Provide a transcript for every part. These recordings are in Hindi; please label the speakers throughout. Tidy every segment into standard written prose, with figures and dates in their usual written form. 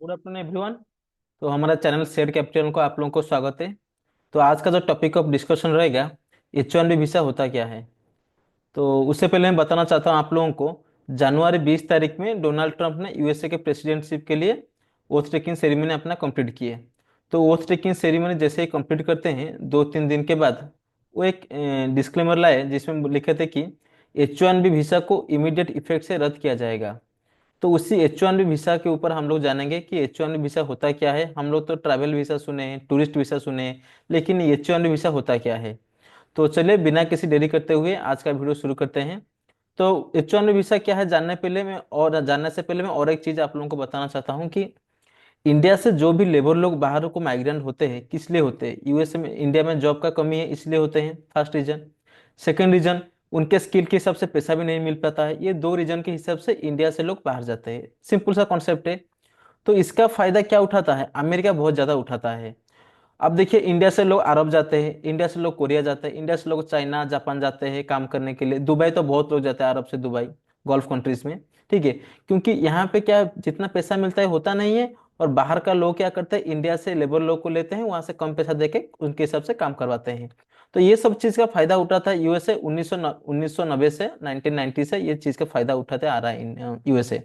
Speaker 1: Good afternoon everyone. तो हमारा चैनल शेयर कैपिटल को आप लोगों को स्वागत है। तो आज का जो टॉपिक ऑफ डिस्कशन रहेगा, H1B वीज़ा होता क्या है। तो उससे पहले मैं बताना चाहता हूँ आप लोगों को, जनवरी 20 तारीख में डोनाल्ड ट्रंप ने यूएसए के प्रेसिडेंटशिप के लिए ओथ टेकिंग सेरेमनी अपना कंप्लीट की है। तो ओथ टेकिंग सेरेमनी जैसे ही कंप्लीट करते हैं 2-3 दिन के बाद वो एक डिस्क्लेमर लाए जिसमें लिखे थे कि H1B वीज़ा को इमीडिएट इफेक्ट से रद्द किया जाएगा। तो उसी H1B वीसा के ऊपर हम लोग जानेंगे कि H1B वीसा होता क्या है। हम लोग तो ट्रैवल वीसा सुने हैं, टूरिस्ट वीसा सुने हैं, लेकिन H1B वीसा होता क्या है। तो चलिए बिना किसी देरी करते हुए आज का वीडियो शुरू करते हैं। तो H1B वीसा क्या है जानने से पहले मैं और एक चीज आप लोगों को बताना चाहता हूँ कि इंडिया से जो भी लेबर लोग बाहर को माइग्रेंट होते हैं किस लिए होते हैं, यूएसए में इंडिया में जॉब का कमी है इसलिए होते हैं, फर्स्ट रीजन। सेकंड रीजन, उनके स्किल के हिसाब से पैसा भी नहीं मिल पाता है। ये दो रीजन के हिसाब से इंडिया से लोग बाहर जाते हैं, सिंपल सा कॉन्सेप्ट है। तो इसका फायदा क्या उठाता है, अमेरिका बहुत ज्यादा उठाता है। अब देखिए, इंडिया से लोग अरब जाते हैं, इंडिया से लोग कोरिया जाते हैं, इंडिया से लोग चाइना जापान जाते हैं काम करने के लिए, दुबई तो बहुत लोग जाते हैं, अरब से दुबई, गल्फ कंट्रीज में। ठीक है, क्योंकि यहाँ पे क्या जितना पैसा मिलता है होता नहीं है। और बाहर का लोग क्या करते हैं, इंडिया से लेबर लोग को लेते हैं, वहां से कम पैसा देके उनके हिसाब से काम करवाते हैं। तो ये सब चीज का फायदा उठाता है यूएसए। 1990 से 1990 से ये चीज का फायदा उठाते आ रहा है यूएसए।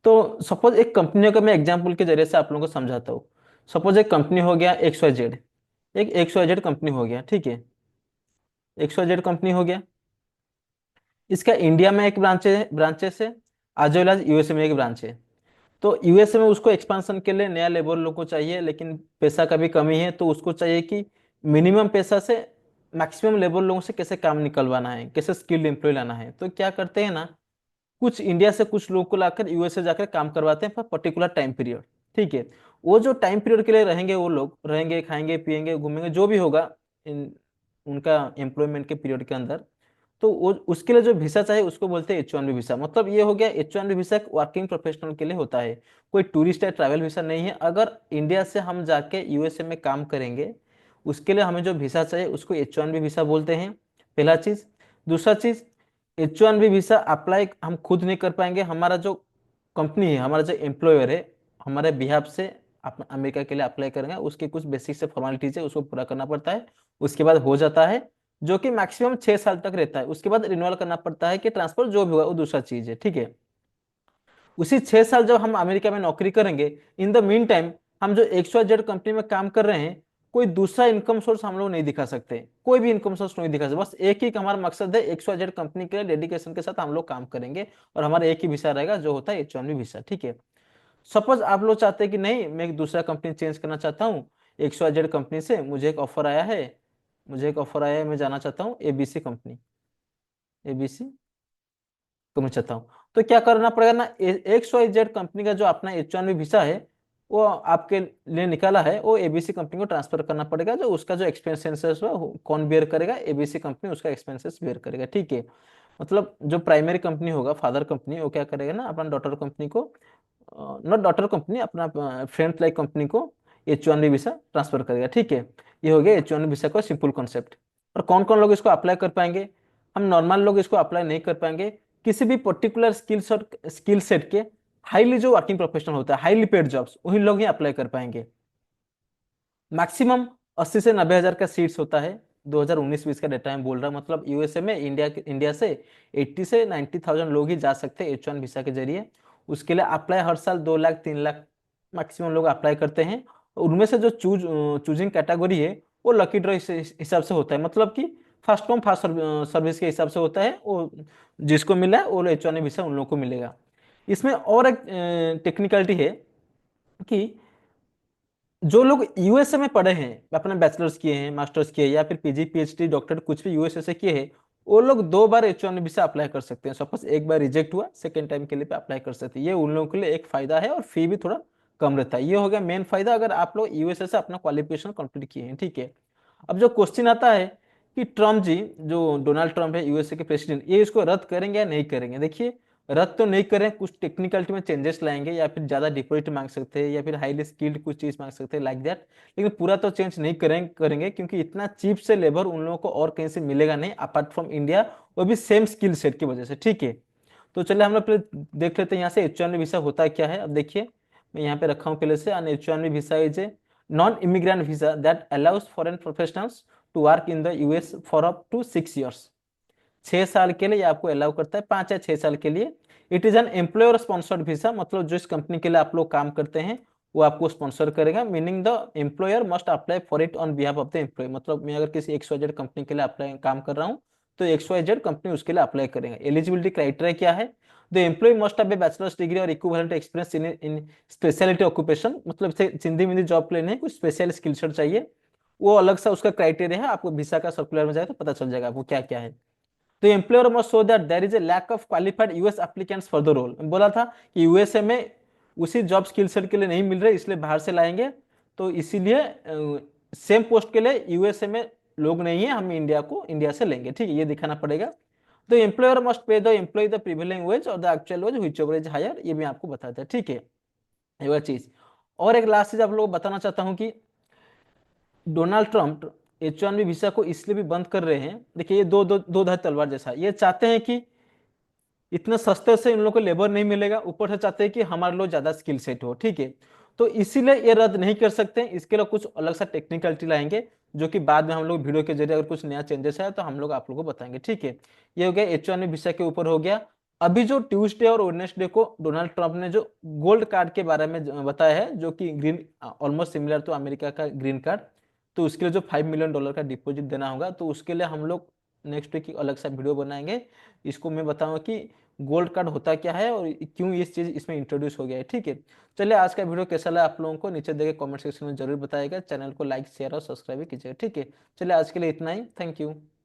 Speaker 1: तो सपोज एक कंपनी का मैं एग्जांपल के जरिए से आप लोगों को समझाता हूँ। सपोज एक कंपनी हो गया XYZ, एक XYZ कंपनी हो गया, ठीक है। XYZ कंपनी हो गया, इसका इंडिया में एक ब्रांचेस है, एज वेल एज यूएसए में एक ब्रांच है। तो यूएसए में उसको एक्सपांशन के लिए नया लेबर लोग को चाहिए, लेकिन पैसा का भी कमी है, तो उसको चाहिए कि मिनिमम पैसा से मैक्सिमम लेबर लोगों से कैसे काम निकलवाना है, कैसे स्किल्ड एम्प्लॉय लाना है। तो क्या करते हैं ना, कुछ इंडिया से कुछ लोग को लाकर यूएसए जाकर काम करवाते हैं फॉर पर्टिकुलर टाइम पीरियड। ठीक है, वो जो टाइम पीरियड के लिए रहेंगे, वो लोग रहेंगे, खाएंगे पिएंगे घूमेंगे जो भी होगा इन उनका एम्प्लॉयमेंट के पीरियड के अंदर। तो वो उसके लिए जो वीसा चाहिए उसको बोलते हैं H1B वीसा। मतलब ये हो गया, H1B वीसा एक वर्किंग प्रोफेशनल के लिए होता है, कोई टूरिस्ट या ट्रैवल वीसा नहीं है। अगर इंडिया से हम जाके यूएसए में काम करेंगे, उसके लिए हमें जो वीसा चाहिए उसको H1B वीसा बोलते हैं, पहला चीज। दूसरा चीज, H1B वीसा अप्लाई हम खुद नहीं कर पाएंगे, हमारा जो कंपनी है, हमारा जो एम्प्लॉयर है, हमारे बिहाफ से अमेरिका के लिए अप्लाई करेंगे, उसके कुछ बेसिक से फॉर्मेलिटीज है उसको पूरा करना पड़ता है। उसके बाद हो जाता है, जो कि मैक्सिमम 6 साल तक रहता है। उसके बाद रिन्यूअल करना पड़ता है कि ट्रांसफर जो भी हुआ वो दूसरा चीज है, ठीक है। उसी 6 साल जब हम अमेरिका में नौकरी करेंगे, इन द मीन टाइम हम जो XYZ कंपनी में काम कर रहे हैं, कोई दूसरा इनकम सोर्स हम लोग नहीं दिखा सकते, कोई भी इनकम सोर्स नहीं दिखा सकते। बस एक ही हमारा मकसद है, XYZ कंपनी के लिए डेडिकेशन के साथ हम लोग काम करेंगे, और हमारा एक ही वीसा रहेगा जो होता है H1B वीसा, ठीक है। सपोज आप लोग चाहते हैं कि नहीं, मैं एक दूसरा कंपनी चेंज करना चाहता हूँ, XYZ कंपनी से मुझे एक ऑफर आया है, मैं जाना चाहता हूँ ABC कंपनी, ABC करना चाहता हूँ। तो क्या करना पड़ेगा ना, XYZ कंपनी का जो अपना H1B वीसा है, वो आपके लिए निकाला है, वो ABC कंपनी को ट्रांसफर करना पड़ेगा। जो उसका जो एक्सपेंसेस कौन बेयर करेगा, ABC कंपनी उसका एक्सपेंसेस बेयर करेगा, ठीक है। मतलब जो प्राइमरी कंपनी होगा, फादर कंपनी, वो क्या करेगा ना, अपना डॉटर कंपनी को, नॉट डॉटर कंपनी, अपना फ्रेंड लाइक कंपनी को H1B वीसा ट्रांसफर करेगा, ठीक है। ये हो गया H1B वीसा का सिंपल कॉन्सेप्ट। और कौन कौन लोग इसको अप्लाई कर पाएंगे, हम नॉर्मल लोग इसको अप्लाई नहीं कर पाएंगे। किसी भी पर्टिकुलर स्किल सेट के हाईली जो वर्किंग प्रोफेशनल होता है, हाईली पेड जॉब्स, वही लोग ही अप्लाई कर पाएंगे। मैक्सिमम 80 से 90 हजार का सीट्स होता है, 2019-20 का डेटा में बोल रहा हूं। मतलब यूएसए में इंडिया से 80 से 90 थाउजेंड लोग ही जा सकते हैं H1 वीसा के जरिए। उसके लिए अप्लाई हर साल 2 लाख 3 लाख मैक्सिमम लोग अप्लाई करते हैं। उनमें से जो चूजिंग कैटेगरी है, वो लकी ड्रॉ हिसाब से होता है। मतलब कि फर्स्ट कम फर्स्ट सर्विस के हिसाब से होता है, वो जिसको मिला है वो H1 वीसा उन लोगों को मिलेगा। इसमें और एक टेक्निकलिटी है कि जो लोग यूएसए में पढ़े हैं, अपना बैचलर्स किए हैं, मास्टर्स किए हैं, या फिर PG PhD डॉक्टर कुछ भी यूएसए से किए हैं, वो लोग 2 बार H1 वीसा अप्लाई कर सकते हैं। सपोज एक बार रिजेक्ट हुआ, सेकेंड टाइम के लिए अप्लाई कर सकते हैं। ये उन लोगों के लिए एक फायदा है, और फी भी थोड़ा कम रहता है। ये हो गया मेन फायदा, अगर आप लोग यूएसए से अपना क्वालिफिकेशन कंप्लीट किए हैं, ठीक है। अब जो क्वेश्चन आता है कि ट्रम्प जी, जो डोनाल्ड ट्रम्प है यूएसए के प्रेसिडेंट, ये इसको रद्द करेंगे या नहीं करेंगे। देखिए, रद्द तो नहीं करें, कुछ टेक्निकलिटी में चेंजेस लाएंगे, या फिर ज्यादा डिपॉजिट मांग सकते हैं, या फिर हाईली स्किल्ड कुछ चीज मांग सकते हैं, लाइक दैट। लेकिन पूरा तो चेंज नहीं करेंगे, क्योंकि इतना चीप से लेबर उन लोगों को और कहीं से मिलेगा नहीं अपार्ट फ्रॉम इंडिया, वो भी सेम स्किल सेट की वजह से, ठीक है। तो चलिए हम लोग पहले देख लेते हैं यहाँ से H1B वीसा होता है क्या है। अब देखिए, मैं यहाँ पे रखा हूँ पहले से। An H1B visa is a non immigrant visa that allows foreign professionals to work in the US for up to 6 years। 6 साल के लिए ये आपको अलाउ करता है, 5 या 6 साल के लिए। It is an employer sponsored visa, मतलब जिस कंपनी के लिए आप लोग काम करते हैं वो आपको स्पॉन्सर करेगा। Meaning the employer must apply for it on behalf of the employee. मतलब मैं अगर किसी XYZ कंपनी के लिए अप्लाई काम कर रहा हूँ तो XYZ कंपनी उसके लिए अप्लाई करेगा। एलिजिबिलिटी क्राइटेरिया क्या है? The employee must have a bachelor's degree और equivalent experience in specialty occupation. मतलब सिंधी मिंदी जॉब लेने कुछ स्पेशल स्किल सेट चाहिए, वो अलग सा उसका क्राइटेरिया है। आपको वीसा का सर्कुलर में जाए तो पता चल जाएगा आपको क्या क्या है। तो employer must show that there is a lack of qualified US applicants for the role. बोला था कि यूएसए में उसी जॉब स्किल सेट के लिए नहीं मिल रहे, इसलिए बाहर से लाएंगे। तो इसीलिए सेम पोस्ट के लिए यूएसए में लोग नहीं है, हम इंडिया से लेंगे, ठीक है, ये दिखाना पड़ेगा। The employer must pay the employee the prevailing wage और the actual wage whichever is higher, ये भी आपको बताता है, ठीक है, ये वह चीज। और एक लास्ट चीज आप लोग बताना चाहता हूँ कि डोनाल्ड ट्रंप H1B वीजा को इसलिए भी बंद कर रहे हैं। देखिए ये दो धार तलवार जैसा है। ये चाहते हैं कि इतने सस्ते से इन लोगों को लेबर नहीं मिलेगा, ऊपर से चाहते हैं कि हमारे लोग ज्यादा स्किल सेट हो, ठीक है। तो इसीलिए ये रद्द नहीं कर सकते, इसके लिए कुछ अलग सा टेक्निकलिटी लाएंगे, जो कि बाद में हम लोग वीडियो के जरिए अगर कुछ नया चेंजेस है तो हम लोग आप लोगों को बताएंगे, ठीक है। ये हो गया H1B वीजा के ऊपर हो गया। अभी जो ट्यूसडे और वेडनेसडे को डोनाल्ड ट्रंप ने जो गोल्ड कार्ड के बारे में बताया है, जो कि ग्रीन ऑलमोस्ट सिमिलर तो अमेरिका का ग्रीन कार्ड, तो उसके लिए जो $5 million का डिपॉजिट देना होगा, तो उसके लिए हम लोग नेक्स्ट वीक अलग सा वीडियो बनाएंगे। इसको मैं बताऊंगा कि गोल्ड कार्ड होता क्या है और क्यों ये चीज इसमें इंट्रोड्यूस हो गया है, ठीक है। चलिए आज का वीडियो कैसा लगा आप लोगों को नीचे देखे कमेंट सेक्शन में जरूर बताइएगा। चैनल को लाइक शेयर और सब्सक्राइब कीजिएगा, ठीक है। चलिए आज के लिए इतना ही, थैंक यू।